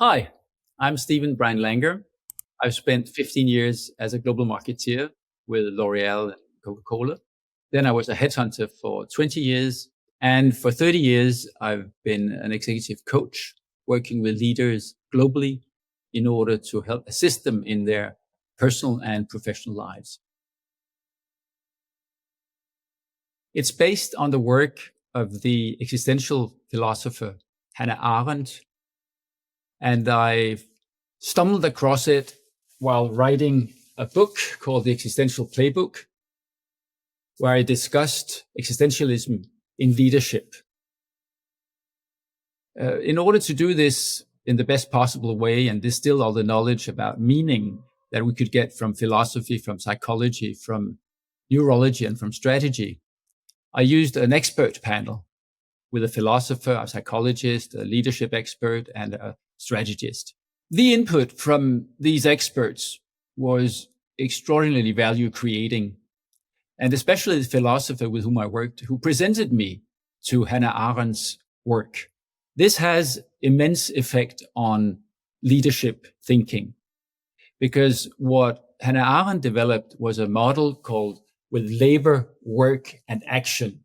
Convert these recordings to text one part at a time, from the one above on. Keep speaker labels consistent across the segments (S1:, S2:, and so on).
S1: Hi, I'm Stephen Bruyant-Langer. I've spent 15 years as a global marketeer with L'Oreal and Coca-Cola. Then I was a headhunter for 20 years. And for 30 years, I've been an executive coach working with leaders globally in order to help assist them in their personal and professional lives. It's based on the work of the existential philosopher Hannah Arendt, and I stumbled across it while writing a book called The Existential Playbook, where I discussed existentialism in leadership. In order to do this in the best possible way and distill all the knowledge about meaning that we could get from philosophy, from psychology, from neurology, and from strategy, I used an expert panel with a philosopher, a psychologist, a leadership expert, and a strategist. The input from these experts was extraordinarily value creating, and especially the philosopher with whom I worked, who presented me to Hannah Arendt's work. This has immense effect on leadership thinking, because what Hannah Arendt developed was a model called with labor, work, and action.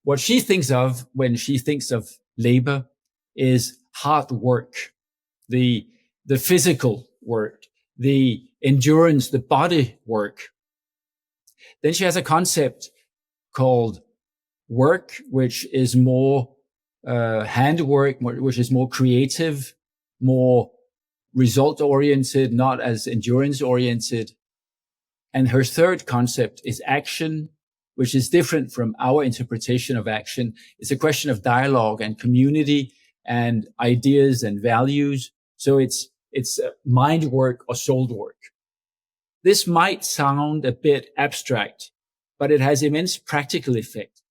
S1: What she thinks of when she thinks of labor is hard work, the physical work, the endurance, the body work. Then she has a concept called work, which is more handwork, which is more creative, more result-oriented, not as endurance-oriented. And her third concept is action, which is different from our interpretation of action. It's a question of dialogue and community and ideas and values. So it's mind work or soul work. This might sound a bit abstract, but it has immense practical effect.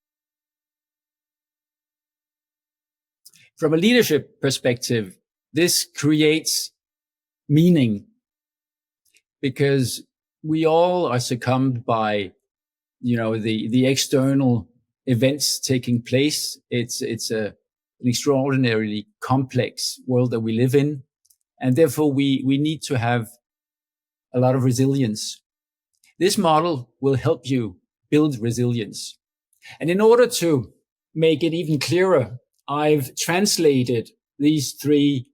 S1: From a leadership perspective, this creates meaning because we all are succumbed by, the external events taking place. It's an extraordinarily complex world that we live in. And therefore we need to have a lot of resilience. This model will help you build resilience. And in order to make it even clearer, I've translated these three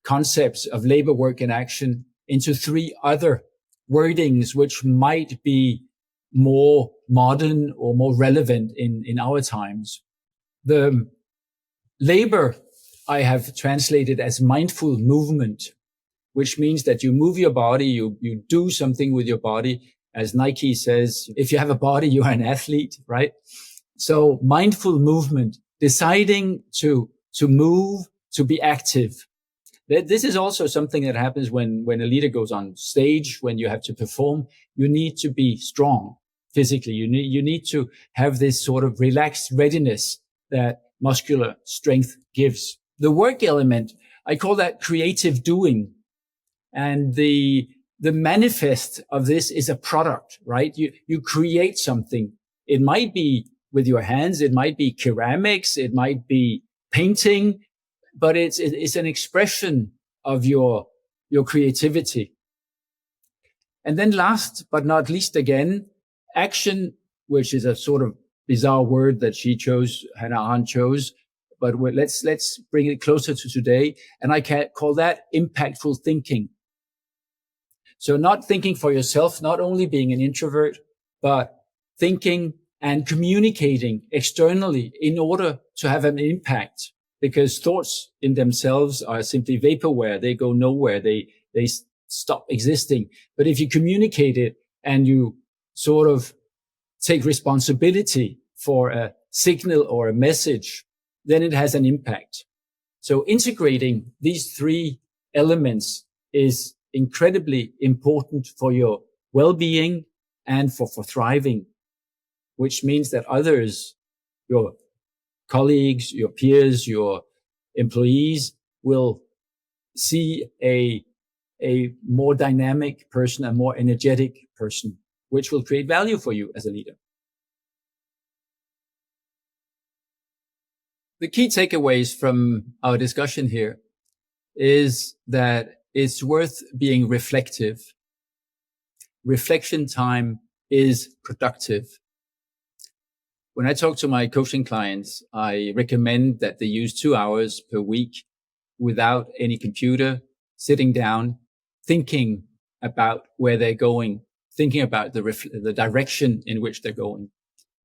S1: concepts of labor, work, and action into three other wordings, which might be more modern or more relevant in our times. The labor I have translated as mindful movement, which means that you move your body, you do something with your body. As Nike says, if you have a body, you are an athlete, right? So mindful movement, deciding to move, to be active. This is also something that happens when a leader goes on stage, when you have to perform. You need to be strong physically. You need to have this sort of relaxed readiness that muscular strength gives. The work element, I call that creative doing. And the manifest of this is a product, right? You create something. It might be with your hands. It might be ceramics. It might be painting, but it's an expression of your creativity. And then last but not least again, action, which is a sort of bizarre word that Hannah Arendt chose, but let's bring it closer to today. And I can call that impactful thinking. So not thinking for yourself, not only being an introvert, but thinking and communicating externally in order to have an impact, because thoughts in themselves are simply vaporware. They go nowhere. They stop existing. But if you communicate it and you sort of take responsibility for a signal or a message, then it has an impact. So integrating these three elements is incredibly important for your well-being and for thriving, which means that others, your colleagues, your peers, your employees will see a more dynamic person, a more energetic person, which will create value for you as a leader. The key takeaways from our discussion here is that it's worth being reflective. Reflection time is productive. When I talk to my coaching clients, I recommend that they use 2 hours per week without any computer, sitting down, thinking about where they're going, thinking about the direction in which they're going.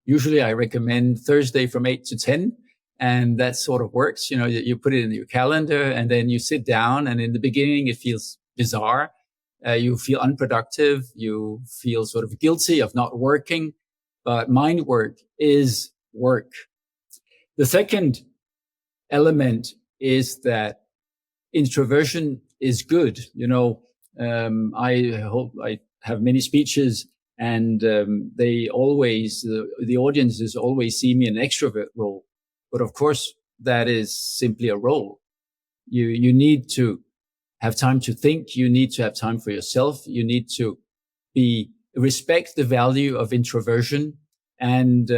S1: Usually I recommend Thursday from 8 to 10, and that sort of works. You know, you put it in your calendar and then you sit down, and in the beginning it feels bizarre. You feel unproductive. You feel sort of guilty of not working, but mind work is work. The second element is that introversion is good. You know, I hope I have many speeches, and they always, the audiences always see me in an extrovert role. But of course, that is simply a role. You need to have time to think. You need to have time for yourself. You need to respect the value of introversion. And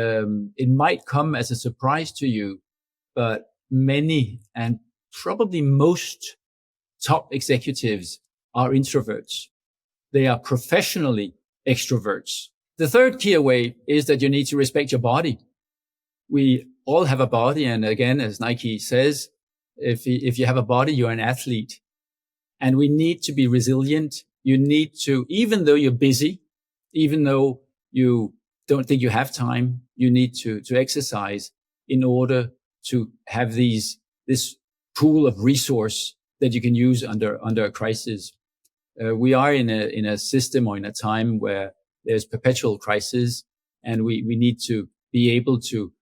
S1: it might come as a surprise to you, but many and probably most top executives are introverts. They are professionally extroverts. The third key away is that you need to respect your body. We all have a body. And again, as Nike says, if you have a body, you're an athlete. And we need to be resilient. You need to, even though you're busy, even though you don't think you have time, you need to exercise in order to have this pool of resource that you can use under a crisis. We are in a system or in a time where there's perpetual crisis, and we need to be able to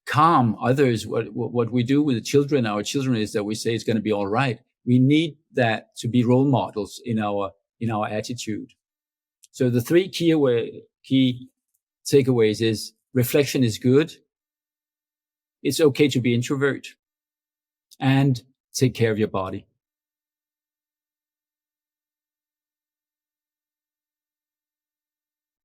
S1: calm others. What we do with the children, our children, is that we say it's going to be all right. We need that to be role models in our attitude. So the three key takeaways is reflection is good. It's okay to be introvert, and take care of your body.